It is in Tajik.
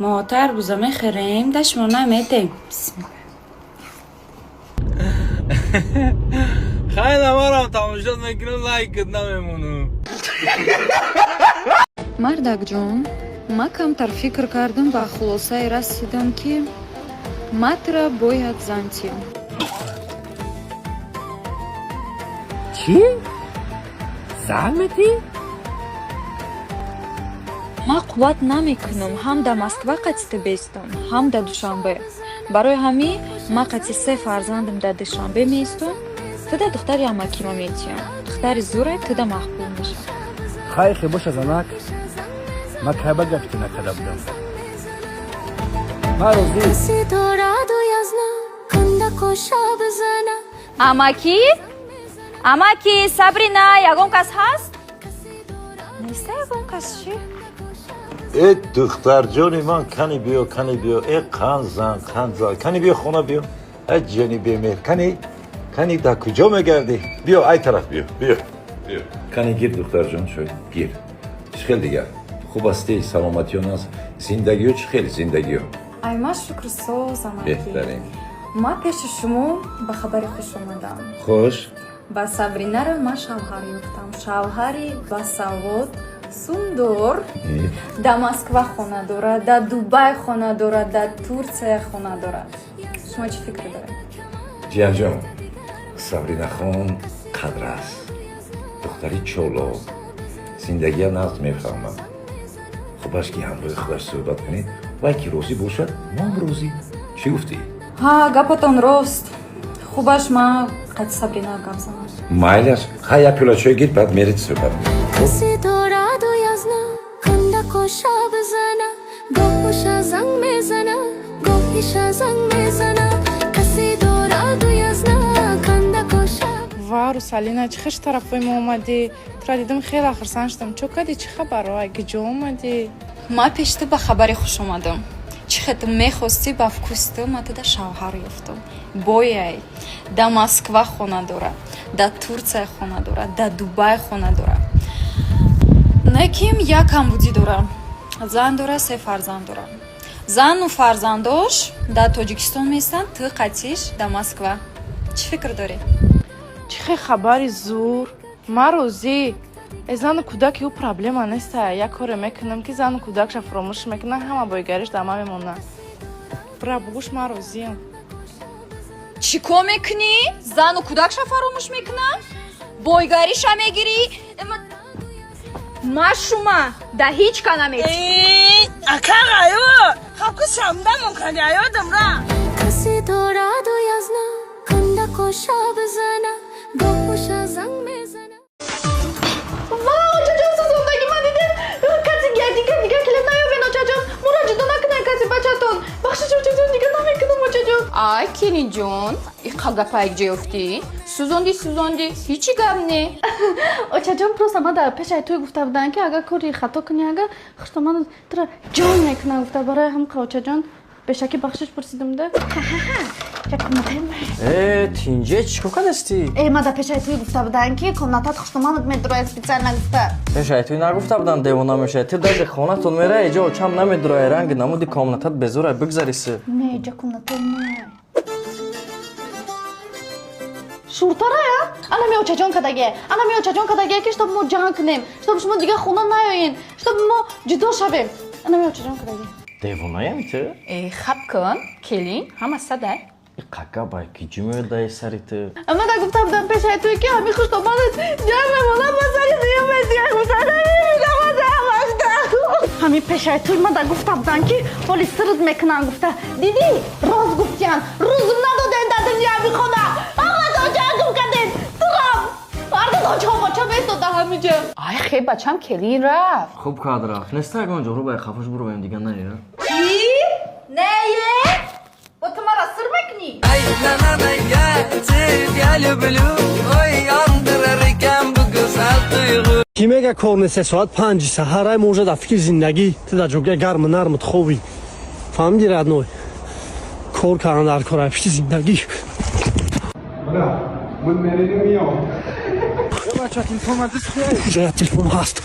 ما تربوزه میخریم دشت ما نمیدیم. خیلی نمارم تماشات میکنم لایک نمیمونم. مردک جون ما کمتر فکر کردم و خلاصه رسیدم که ماتر باید زنتیم. چی؟ زحمتی؟ ما قوت نمیکنم هم در مسکو قطعه بیستم هم در دوشنبه. برای همین ما قطعه 3 فرزندم در دوشنبه میستم. تو در دختری امکی ما میتیم. دختری زوره تو در مقبول میشه. خیلی باشه زنک. ما که بگه که نکده بودم. ما روزی. امکی سابرینا یگون کس هست؟ نیست یگون کس چی؟ ای دختر جانی من کنی بیا ای خانزان کنی بیا خونه بیا ای جانی بیمیر کنی در کجا میگردی بیا ای طرف بیا کنی گیر دختر جان شوی گیر چخیل دیگر خوب استی سلامتیون هست زندگیو چخیل زندگیو ای ما شکر سوز امکی بهترین ما پیش شما به خبری خوش اومدم خوش با سابرینا رو ما شوهر یافتم شوهری با سواد سوندور در مسکو خونه داره در دوبای خونه داره در ترکیه خونه داره شما چی فکر دارید؟ جیان جان سابرینا خان قدر است دختری چولو زندگی نقد میفهمم خوبش که همراه خودش صحبت کنید و که روزی باشد ما هم روزی چی گفتی؟ ها گپتون راست خوبش ما قد سابرینا گپ زنم مایلش خیلی پیلاشوی گیر بعد میرید صحبت کسی دارد و یزنه کنده کشا بزنه گوش زنگ میزنه گوش زنگ میزنه کسی دارد و یزنه کنده کشا ва русалина чӣ хеш тарафои мо омадӣ тура дидам хеле хурсанд шудам чӣ кардӣ чӣ хабаро аги ҷо омадӣ ма пеш ту ба хабари хуш омадам чӣ хе ту мехостӣ ба вкуси ту ма ту да шавҳар ёфтам бояй да москва хона дора да турция хона дора да дубай хона дора неким як камбудӣ дора зан дора 3 фарзанд дора зану фарзандош да тоҷикистон меистанд ту қатиш да москва чӣ фикр дорӣ чӣ хе хабари зур ма розӣ зану кӯдаки ӯ проблема неста як коре мекунам ки зану кӯдакша фуромӯш мекунам ҳама бойгариш да ма мемона бра бугӯш ма розиям чӣ кор мекунӣ зану кӯдакша фаромӯш мекунам бойгариша мегирӣ ма шума да ҳеҷ ка наметӣ акағайо хабку шамда мукади аёдамра کسی دارد و یزنه کنده کشا بزنه گوش زنگ میزنه вау чачон созондаги ман дидем каси дига келем наёбена чачон муроҷида накунай каси бачатон бахшиш чачон дига намекунам чачон ай киниҷон иқа гапайк ҷа ёфтӣ сӯзонди ҳичи гап не очаҷон просто ма дар пешаи туй гуфта буданд ки агар кори хато кунӣ агар хушто ман тура ҷон мекунам гуфта барои ҳам очаҷон бешаки бахшиш пурсидамда тинҷе чӣ кор кардасти? ма дар пешаи туй гуфта буданд ки комнатат хуштоманат медурояд специально гуфта пешаи туй нагуфта буданд девона мешавад ту дари хонатон меравӣ эҷа очам намедуроя ранги намуди комнатат безора бигзариси не эҷа комната не шуртарая анами очаҷон кадаге ки чтоб мо ҷанг кунем чтоб шумо дигар хона наёен чтоб мо ҷудо шавем анами очаҷон кадаге девонаям ту хаб кун келин ҳама садай қакабай ки ҷумедаи сари ту ма да гуфта будам пешаи туй ки ҳами хуштомадат ҷанг мемона ба сари ҳами пешаи туй ма да гуфта буданд ки ҳоли сирт мекунанд гуфта дидӣ рост гуфтиян рӯзум надодем дар дунявӣ хона ҳамаро ҷангм кардем турам ардадо чомоча месода ҳамиҷа ай хе бачам келин рафт хуб кард рафт неста ягон ҷо рӯбаи хафаш буровем дига ная нее бо ту мара сир мекунӣ ки мега кор неста соат 5 саҳарай можа дар фикри зиндагӣ ту дар ҷойгоҳи гарму нармут ховӣ фаҳмидӣ радной кор кардан дар кораи фикри зиндагӣ куҷоя телефон ҳаст